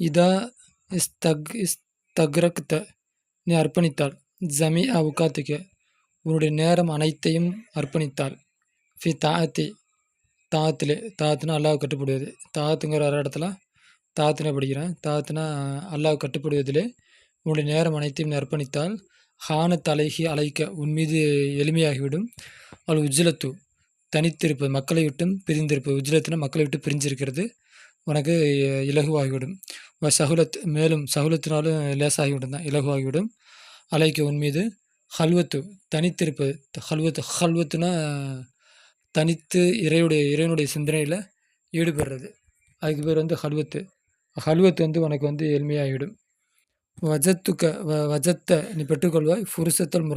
இதா இஸ்தக்ரக்த நீ அர்ப்பணித்தாள். ஜமி அவுகாத்துக்க உன்னுடைய நேரம் அனைத்தையும் அர்ப்பணித்தாள். ஃபி தாத்தி தாத்திலே தாத்துனா அல்லாஹ் கட்டுப்படுவது. தாத்துங்கிற ஒரு இடத்துல தாத்துனே படிக்கிறேன். தாத்துனா அல்லாஹ் கட்டுப்படுவதிலே உன்னுடைய நேரம் அனைத்தையும் நீ அர்ப்பணித்தால் ஹானத் அலைஹி அலைக்க உன் மீது எளிமையாகிவிடும். அவள் உஜ்ஜலத்து தனித்திருப்பது மக்களை விட்டும் பிரிந்திருப்பது. உஜ்ஜலத்துனா மக்களை விட்டு பிரிஞ்சிருக்கிறது உனக்கு இலகுவாகிவிடும். சகுலத் மேலும் சகுலத்தினாலும் லேசாகிவிடும் தான் இலகுவாகிவிடும். அலைக்க உன் மீது ஹல்வத்து தனித்திருப்பது. ஹல்வத்துனா தனித்து இறைவனுடைய சிந்தனையில் ஈடுபடுறது. அதுக்கு பேர் வந்து ஹல்வத்து. ஹல்வத்து உனக்கு எளிமையாகிவிடும். வஜத்த நீ பெற்றுக்கொள்வாய். ஃபுருசத்தல்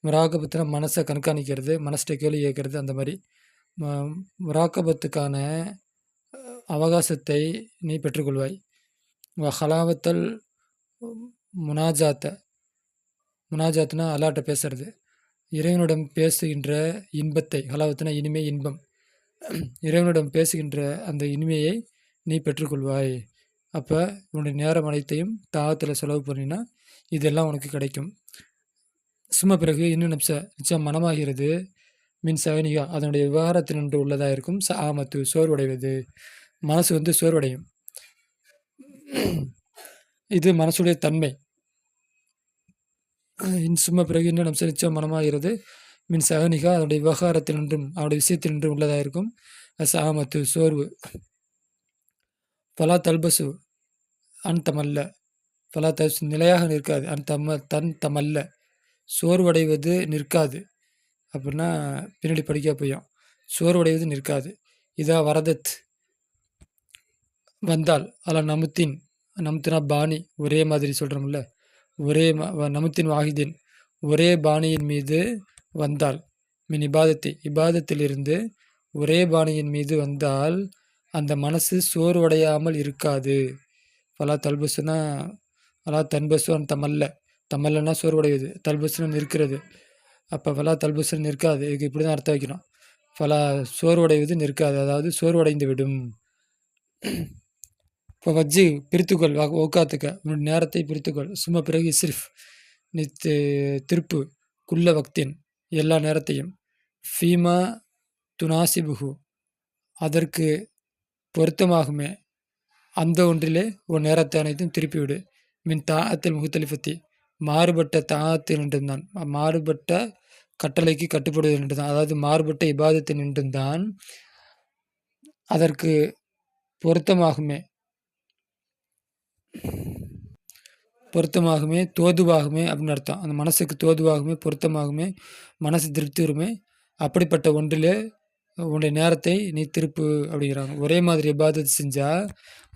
முராக்கபத்தினா மனசை கண்காணிக்கிறது, மனசிட்ட கேள்வி கேட்கறது. அந்த மாதிரி முராக்கபத்துக்கான அவகாசத்தை நீ பெற்றுக்கொள்வாய். ஹலாவத்தல் முனாஜாத்னா அல்லாட்ட பேசுறது. இறைவனிடம் பேசுகின்ற இன்பத்தை, ஹலாவத்துனா இனிமை, இன்பம். இறைவனிடம் பேசுகின்ற அந்த இனிமையை நீ பெற்றுக்கொள்வாய். அப்போ உன்னுடைய நேரம் அனைத்தையும் தாகத்தில் செலவு பண்ணினா இதெல்லாம் உனக்கு கிடைக்கும். சும்மா பிறகு இன்னும் நிச்சயம் மனமாகிறது. மின் சவனிகா அதனுடைய விவகாரத்தில் நின்று உள்ளதாக இருக்கும். ஆமத்து சோர்வடைவது. மனசு சோர்வடையும். இது மனசுடைய தன்மை. சும்மா பிறகு இன்னும் நிச்சயம் மனமாகிறது. மின் சவனிகா அதனுடைய விவகாரத்தில் நின்றும் அவனுடைய விஷயத்தில் நின்றும் உள்ளதாக இருக்கும். ஆமத்து சோர்வு. பலா தல்பசு அன்தமல்ல. பலா தல்சு நிலையாக நிற்காது. தன் தமல்ல சோர்வடைவது நிற்காது. அப்படின்னா பின்னாடி படிக்க போயும். சோர்வடைவது நிற்காது. இதா வரதத் வந்தால் அல்ல நமுத்தினா பாணி ஒரே மாதிரி சொல்கிறோம்ல. ஒரே நமுத்தின் வாகிதின் ஒரே பாணியின் மீது வந்தால் மின் இபாதத்திலிருந்து ஒரே பாணியின் மீது வந்தால் அந்த மனசு சோர்வடையாமல் இருக்காது. பலா தல்பசுனா அலா தன்பசுன்னு தமல்லனா சோர்வடைவது, தல்பசுன்னு நிற்கிறது. அப்போ பலா தல்பசுன்னு நிற்காது. இதுக்கு இப்படி தான் அர்த்தம் வைக்கணும். பலா சோர்வடைவது நிற்காது, அதாவது சோர்வடைந்து விடும். இப்போ வஜ்ஜி பிரித்துக்கொள் ஓக்காத்துக்க உன்னுடைய நேரத்தை பிரித்துக்கொள். சும்மா பிறகு சிர்ஃப் நீ திருப்பு குல்ல வக்தின் எல்லா நேரத்தையும் ஃபீமா துனாசிபுகு அதற்கு பொருத்தமாகுமே அந்த ஒன்றிலே உன் நேரத்தை அனைத்தும் திருப்பிவிடு. மின் தாத்தில் முகத்தலிஃபத்தி மாறுபட்ட தாத்தில் நின்றுந்தான், மாறுபட்ட கட்டளைக்கு கட்டுப்படுவது நின்றுதான், அதாவது மாறுபட்ட இபாதத்தில் நின்றுந்தான் அதற்கு பொருத்தமாகுமே தோதுவாகுமே அப்படின்னு அர்த்தம். அந்த மனசுக்கு தோதுவாகுமே, பொருத்தமாகுமே, மனசு திருப்தி வருமே அப்படிப்பட்ட ஒன்றிலே உன்னுடைய நேரத்தை நீ திருப்பு அப்படிங்கிறாங்க. ஒரே மாதிரி இபாதத்தை செஞ்சால்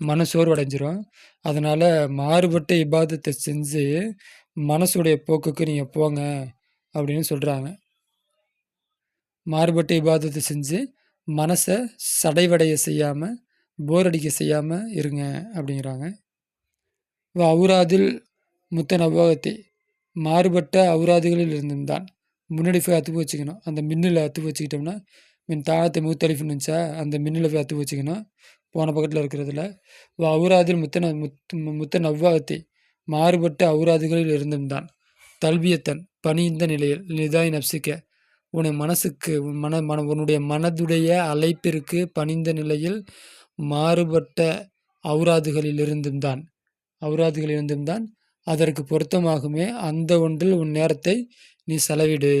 மனசோர்வு அடைஞ்சிரும். அதனால் மாறுபட்ட இபாதத்தை செஞ்சு மனசுடைய போக்குக்கு நீங்கள் போங்க அப்படின்னு சொல்கிறாங்க. மாறுபட்ட இபாதத்தை செஞ்சு மனசை சடைவடைய செய்யாமல், போர் அடிக்க செய்யாமல் இருங்க அப்படிங்கிறாங்க. அவுராதில் முத்தனபோகத்தை மாறுபட்ட அவுராதுகளில் இருந்துதான் முன்னாடி போய் அத்துப்பு வச்சுக்கணும். அந்த மின்னில் அத்துப்பு வச்சுக்கிட்டோம்னா மின் தாகத்தை முத்தலிஃபுன்னு இருந்துச்சா அந்த மின்னில் போய் அத்துப்பு வச்சுக்கணும் போன பக்கத்தில் இருக்கிறதுல. அவுராதில் முத்த நவ்வாகத்தை மாறுபட்ட அவுராதுகளில் இருந்துதான் தல்வியத்தன் பணிந்த நிலையில் நிதாய் நப்சிக்க உன்னை மனசுக்கு உன்னுடைய மனதுடைய அழைப்பிற்கு பணிந்த நிலையில் மாறுபட்ட அவுராதுகளிலிருந்தும் தான் அதற்கு பொருத்தமாகுமே அந்த ஒன்றில் உன் நேரத்தை நீ செலவிடு.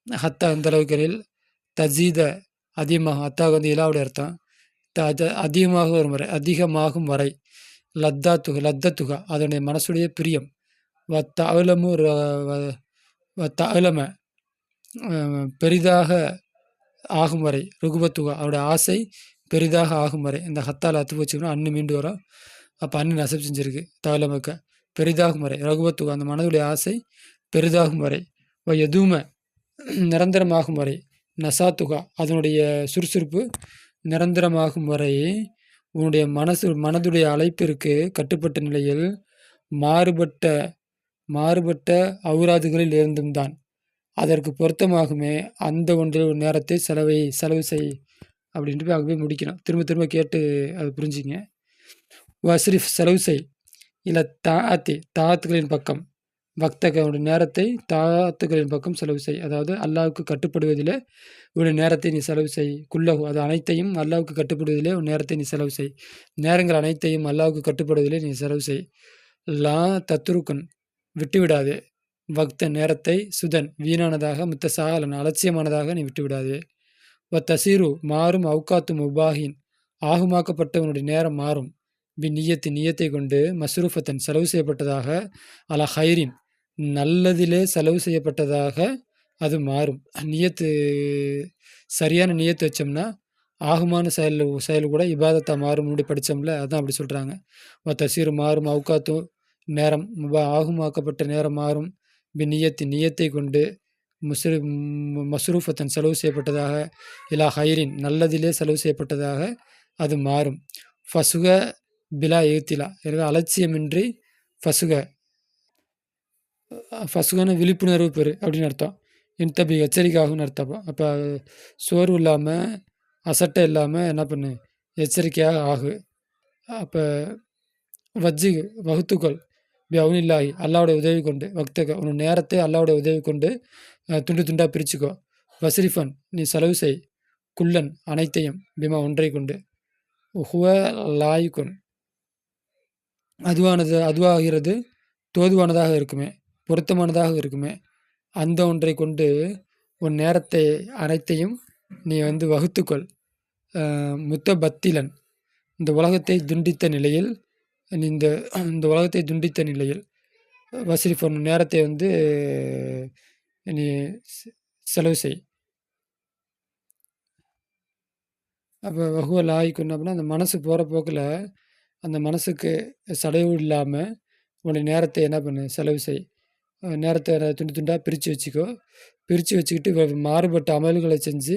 ஹத்தா அந்த அளவுகளில் தஜீத அதிகமாக, ஹத்தாக இலாவுடைய அர்த்தம் அதிகமாக வரும் வரை, அதிகமாகும் வரை. லத்தத்துகா அதனுடைய மனசுடைய பிரியம். தலம பெரிதாக ஆகும் வரை. ருகுபத்துகா அவருடைய ஆசை பெரிதாக ஆகும் வரை. இந்த ஹத்தால் அத்து வச்சுக்கணும் அன்னு மீண்டு வரும். அப்போ அன்னு நசப் செஞ்சிருக்கு. தலமக்க பெரிதாகும் வரை. ரகுபத்துகா அந்த மனதுடைய ஆசை பெரிதாகும் வரை. எதுவுமே நிரந்தரமாகும் வரை. நசாத்துகா அதனுடைய சுறுசுறுப்பு நிரந்தரமாகும் வரை. உன்னுடைய மனதுடைய அழைப்பிற்கு கட்டுப்பட்ட நிலையில் மாறுபட்ட அவுராதுகளில் இருந்தும் தான் அதற்கு பொருத்தமாகுமே அந்த ஒன்றில் ஒரு நேரத்தை செலவு செய் அப்படின்ட்டு போய் அங்கே போய் முடிக்கணும். திரும்ப திரும்ப கேட்டு அது புரிஞ்சுங்க. வஸ்ரிஃப் செலவு செய். இல்லை தாத்துகளின் பக்கம். பக்தக நேரத்தை தாத்துகளின் பக்கம் செலவு செய். அதாவது அல்லாவுக்கு கட்டுப்படுவதிலே உன்னுடைய நேரத்தை நீ செலவு செய். குல்லஹு அது அனைத்தையும் அல்லாவுக்கு கட்டுப்படுவதிலே உன் நேரத்தை நீ செலவு செய். நேரங்கள் அனைத்தையும் அல்லாவுக்கு கட்டுப்படுவதிலே நீ செலவு செய். லா தத்ருக்கன் விட்டுவிடாதே. வக்த நேரத்தை சுதன் வீணானதாக முத்தசாலன் அலட்சியமானதாக நீ விட்டுவிடாதே. தசீரு மாறும் அவுகாத்து முபாஹின் ஆகுமாக்கப்பட்டவனுடைய நேரம் மாறும். நியத்தை கொண்டு மஸ்ரூஃபத்தன் செலவு செய்யப்பட்டதாக அல ஹைரின் நல்லதிலே செலவு செய்யப்பட்டதாக அது மாறும். நியத்து சரியான நியத்து வச்சோம்னா ஆகுமான செயல் கூட இபாதத்தாக மாறும். முன்னாடி படித்தோம்ல, அதான் அப்படி சொல்கிறாங்க. தசீரு மாறும் அவுகாத்து நேரம் ஆகுமாக்கப்பட்ட நேரம் மாறும். நியத்தை கொண்டு மஸ்ரூஃபத்தன் செலவு செய்யப்பட்டதாக இலா ஹைரின் நல்லதிலே செலவு செய்யப்பட்டதாக அது மாறும். ஃபசுக பிலா ஏத்திலா எனவே அலட்சியமின்றி ஃபசுகான விழிப்புணர்வு பெறு அப்படின்னு அர்த்தம். இன்தபி எச்சரிக்கையாகும்னு அர்த்தம். அப்போ சோர்வு இல்லாமல் அசட்டை இல்லாமல் என்ன பண்ணு, எச்சரிக்கையாக ஆகு. அப்போ வகுத்துக்கொள் அவனில்லாகி அல்லாவுடைய உதவி கொண்டு வக்தக உன் நேரத்தை அல்லாவுடைய உதவி கொண்டு துண்டு துண்டாக பிரிச்சுக்கோ. வஸ்ரிஃபன் நீ செலவு செய். குல்லன் அனைத்தையும் பிமா ஒன்றை கொண்டு. ஹுவ லாயுக்கொன் அதுவாகிறது தோதுவானதாக இருக்குமே, பொருத்தமானதாக இருக்குமே. அந்த ஒன்றை கொண்டு உன் நேரத்தை அனைத்தையும் நீ வகுத்துக்கொள். முத்தபத்திலன் இந்த உலகத்தை துண்டித்த நிலையில் இந்த உலகத்தை துண்டித்த நிலையில் வஸ்ரிஃப் உன் நேரத்தை நீ செலவு செய். அப்போ வகுவ லாய்க்குன்னு அப்படின்னா அந்த மனசு போகிற போக்கில் அந்த மனசுக்கு சடைவு இல்லாமல் உன்னுடைய நேரத்தை என்ன பண்ணு, செலவு செய். நேரத்தை துண்டு துண்டாக பிரித்து வச்சுக்கோ. பிரித்து வச்சுக்கிட்டு மாறுபட்ட அமல்களை செஞ்சு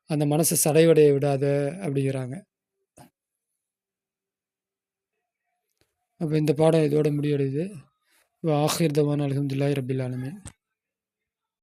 அந்த மனசை சடைவடைய விடாத அப்படிங்கிறாங்க. அப்போ இந்த பாடம் இதோட முடிவடையுது. ஆஹிர் தவான் அல்ஹம்துலில்லாஹி ரப்பில் ஆலமீன்.